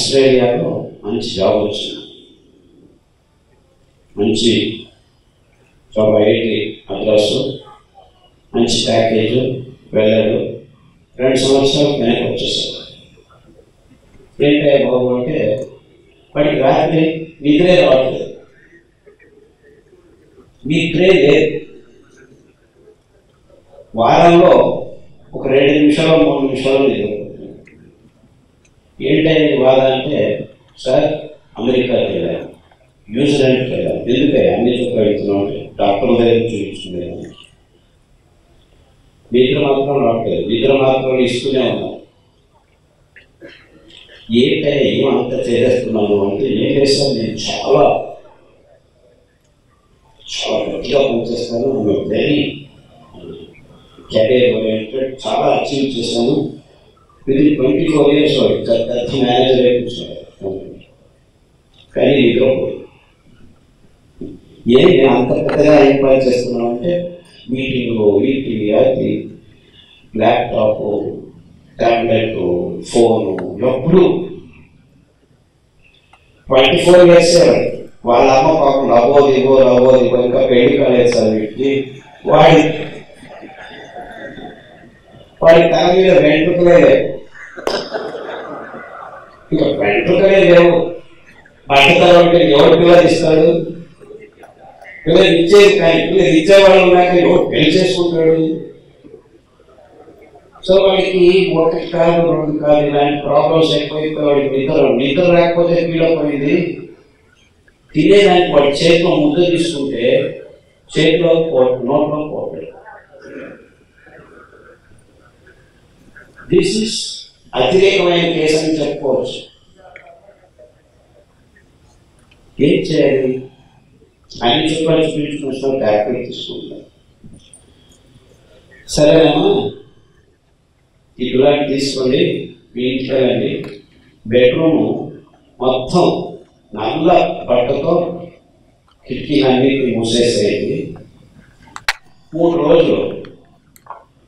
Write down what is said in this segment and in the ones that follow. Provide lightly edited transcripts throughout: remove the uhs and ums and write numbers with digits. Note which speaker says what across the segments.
Speaker 1: ఆస్ట్రేలియాలో మంచి జాబ్ వచ్చింది, మంచి జాబ్, ఐఐటి మద్రాసు, మంచి ప్యాకేజ్, వెళ్ళాడు. 2 సంవత్సరాలు వెనక్కి వచ్చేసాడు. ఏంటంటే బాబు అంటే వాడికి రాత్రి నిద్రే రావట్లేదు, నిద్రే లేదు. వారంలో ఒక 2 నిమిషాలు 3 నిమిషాలు నిద్రపోతుంది. ఏంటంటే బాధ అంటే, సార్ అమెరికాకి వెళ్ళాను, న్యూజిలాండ్కి వెళ్ళాను, ఎందుకంటే అన్ని చోట్ల వెళ్తున్నాం అంటే డాక్టర్ దగ్గర చూపించుకునేదాన్ని. నిద్ర మాత్రం రావట్లేదు, నిద్ర మాత్రం ఇస్తూనే ఉన్నాను. ఏంటంటే ఏమంతా చేసేస్తున్నాను అంటే, ఏం చేస్తాను, నేను చాలా గట్టిగా పనిచేస్తాను, వెరీ కెరీర్ ఓరియంటెడ్, చాలా అచీవ్ చేశాను. విదిన్ 24 years పెద్ద మేనేజర్ కూర్చున్నాడు. కానీ నిద్రపోయి ఏం నేను అంత పెద్దగా ఏం పని చేస్తున్నాను అంటే, మీటింగ్లు, ఈటీవీ, అది, ల్యాప్టాప్, ట్యాబ్లెట్, ఫోను, ఎప్పుడు 24 years. వాళ్ళ అమ్మ పాపం లబోదిగో ఇంకా పెళ్లి కాలేదు సార్ వీటికి. వాడి తల మీద వెంట్రుకలే లేవు, ఇంకా వెంట్రుకలే లేవు. బట్టతల ఉంటే ఎవరు పిల్లలు ఇస్తాడు? పిల్లలు ఇచ్చేది, కానీ పిల్లలు ఇచ్చేవాళ్ళు ఉన్నాక ఎవరు పెళ్లి చేసుకుంటాడు? సో వాడికి 1 కాదు 2 కాదు ఇలాంటి ప్రాబ్లమ్స్ ఎక్కువైపోయి వాడికి నిద్ర రాకపోతే పీడపోయింది. తినేదానికి వాడి చేతిలో ముద్ద తీసుకుంటే చేతిలో నోట్లో పోతాడు. దిస్ ఇస్ అతిరేకమైన కేసు అని చెప్పుకోవచ్చు. ఏం చేయాలి? అన్ని చుట్టాలు చూపించుకున్న ట్యాబ్లెట్ తీసుకుంటారు. సరేనమ్మా, ఈ పిల్లాన్ని తీసుకోండి, మీ ఇంటికి వెళ్ళండి, బెడ్రూమ్ మొత్తం నల్ల బట్టతో కిటికీలన్నిటిని మూసేసేయండి. 3 రోజులు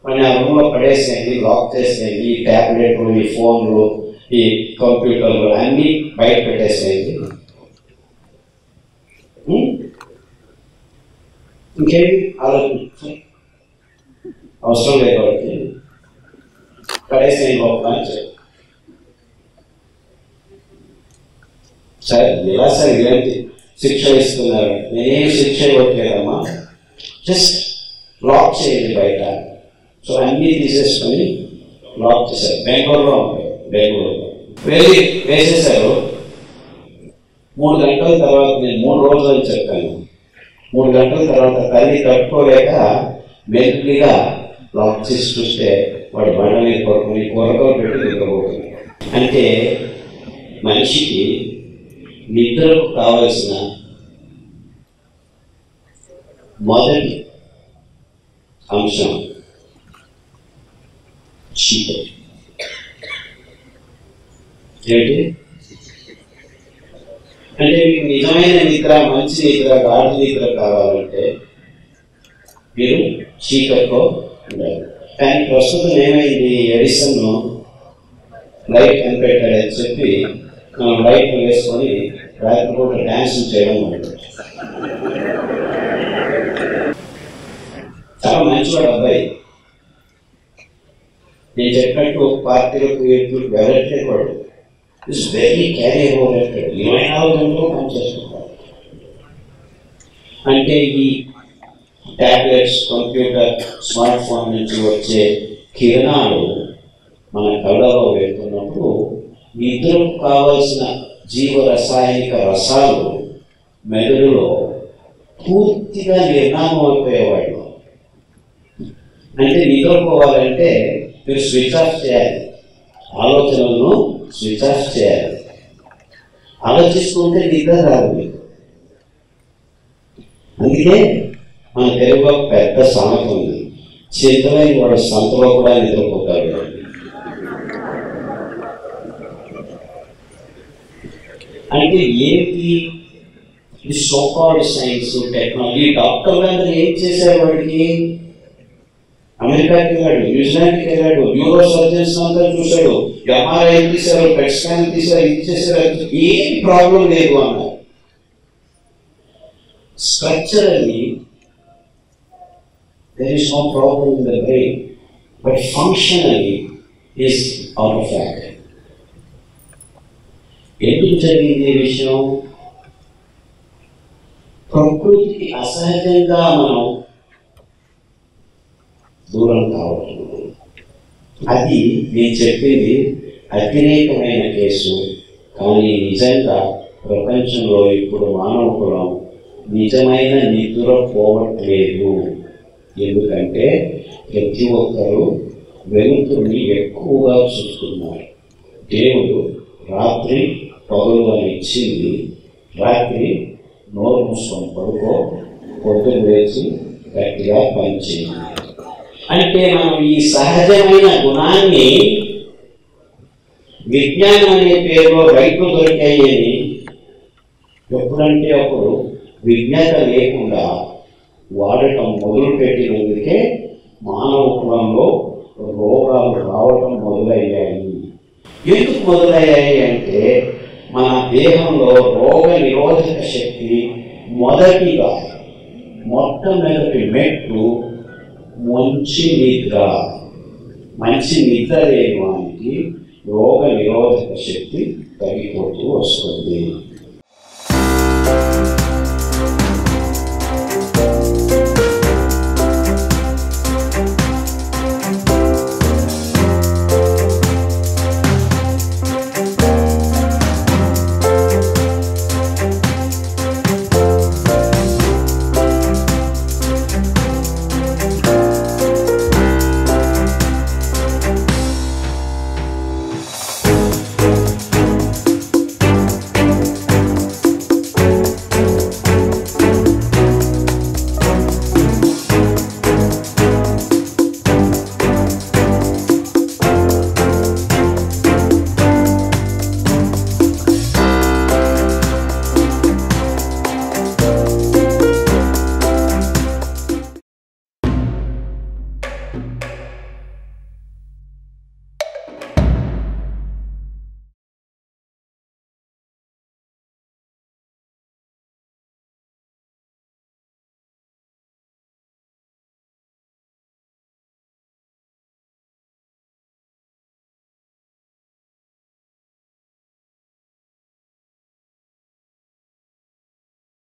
Speaker 1: మన ఆ రూమ్లో పడేసేయండి, లాక్ చేసేయండి. ఈ ట్యాబ్లెట్లు, ఈ ఫోన్లు, ఈ కంప్యూటర్లు అన్నీ బయట పెట్టేసేయండి. ఇంకేమి ఆలోచించ అవసరం లేదు, వాళ్ళకి పడేసేయండి లోపల. సరే ఎలా సార్ ఇలాంటి శిక్ష ఇస్తున్నారు? నేనేం శిక్ష ఇవ్వట్లేదమ్మా, జస్ట్ లాక్ చేయండి బయట. సో అన్నీ తీసేసుకొని లాక్ చేశారు. బెంగళూరులో ఉంటాయి, బెంగళూరులో వెళ్ళి వేసేశారు. 3 గంటల తర్వాత, నేను 3 రోజులు అని చెప్పాను, 3 గంటల తర్వాత తల్లి కట్టుకోలేక మెల్లిగా లాక్ చేసి చూస్తే వాడు బండ మీద పడుకుని కూరగాయలు పెట్టి నిద్రపోతుంది. అంటే మనిషికి నిద్రకు కావలసిన మొదటి అంశం చీకటి. ఏంటి అంటే, మీకు నిజమైన నిద్ర, మంచి నిద్ర, గాఢ నిద్ర కావాలంటే మీరు చీకట్లో ఉండాలి. కానీ ప్రస్తుతం ఏమైంది, ఎడిసన్ లైట్ కనిపెట్టాడని చెప్పి మనం లైట్ వేసుకొని రాత్రి పూట డ్యాన్స్ చేయడం మొదలు. చాలా మంచివాడు అబ్బాయి, నేను చెప్పినట్టు పార్టీలకు వెళ్ళట్లేదు. వాడు ఇట్స్ వెరీ క్యారియర్ ఓరియంటెడ్, 24 గంటలు పనిచేసుకుంటాడు. అంటే ఈ ట్యాబ్లెట్స్, కంప్యూటర్, స్మార్ట్ ఫోన్ నుంచి వచ్చే కిరణాలు మన కళ్ళలో వెళ్తున్నప్పుడు నిద్రకు కావలసిన జీవరసాయనిక రసాలు మెదడులో పూర్తిగా నిర్నామం అయిపోయేవాడు. అంటే నిద్రపోవాలంటే మీరు స్విచ్ ఆఫ్ చేయాలి, ఆలోచనలను స్విచ్ ఆఫ్ చేయాలి. ఆలోచిస్తుంటే నిద్ర రాదు మీకు. అందుకే మన తెలుగులో పెద్ద సామెత ఉంది, చింతమైన వాడు సంతలో కూడా నిద్రపోతాడు. అంటే ఏంటి ఈ సోకాల్డ్ సైన్స్, టెక్నాలజీ? డాక్టర్లు అందరూ ఏం చేశారు? వాడికి అమెరికాకి వెళ్ళాడు, న్యూజిలాండ్కి వెళ్ళాడు, న్యూరో సర్జన్స్ అంతా చూశాడు, ఎంఆర్ఐ తీశారు, పెట్ స్కాన్ తీశారు, ఇది చేశారు, ఏం ప్రాబ్లం లేదు అన్నారు. Structurally, there is no problem in the brain, but functionally is out of whack. ఎందుకు జరిగింది ఈ విషయం? ప్రకృతికి అసహజంగా మనం దూరం కావడం. అది నేను చెప్పింది అతిరేకమైన కేసు, కానీ నిజంగా ప్రపంచంలో ఇప్పుడు మానవ కులం నిజమైన నిద్ర పోవట్లేదు. ఎందుకంటే ప్రతి ఒక్కరూ వెలుతురుని ఎక్కువగా చూస్తున్నారు. దేవుడు రాత్రి పగలు అని ఇచ్చింది, రాత్రి నోరు మూసుకొని పడుకో, పొద్దున లేచి గట్టిగా పనిచేయండి. అంటే మనం ఈ సహజమైన గుణాన్ని విజ్ఞానం అనే పేరులో రైట్లు దొరికాయని ఎప్పుడంటే అప్పుడు విజ్ఞత లేకుండా వాడటం మొదలుపెట్టినందుకే మానవ కులంలో రోగాలు రావటం మొదలయ్యాయి. ఎందుకు మొదలయ్యాయి అంటే మన దేహంలో రోగ నిరోధక శక్తి మొట్టమొదటి మెట్టు మంచి నిద్ర. మంచి నిద్ర లేని వానికి రోగ నిరోధక శక్తి తగ్గిపోతూ వస్తుంది.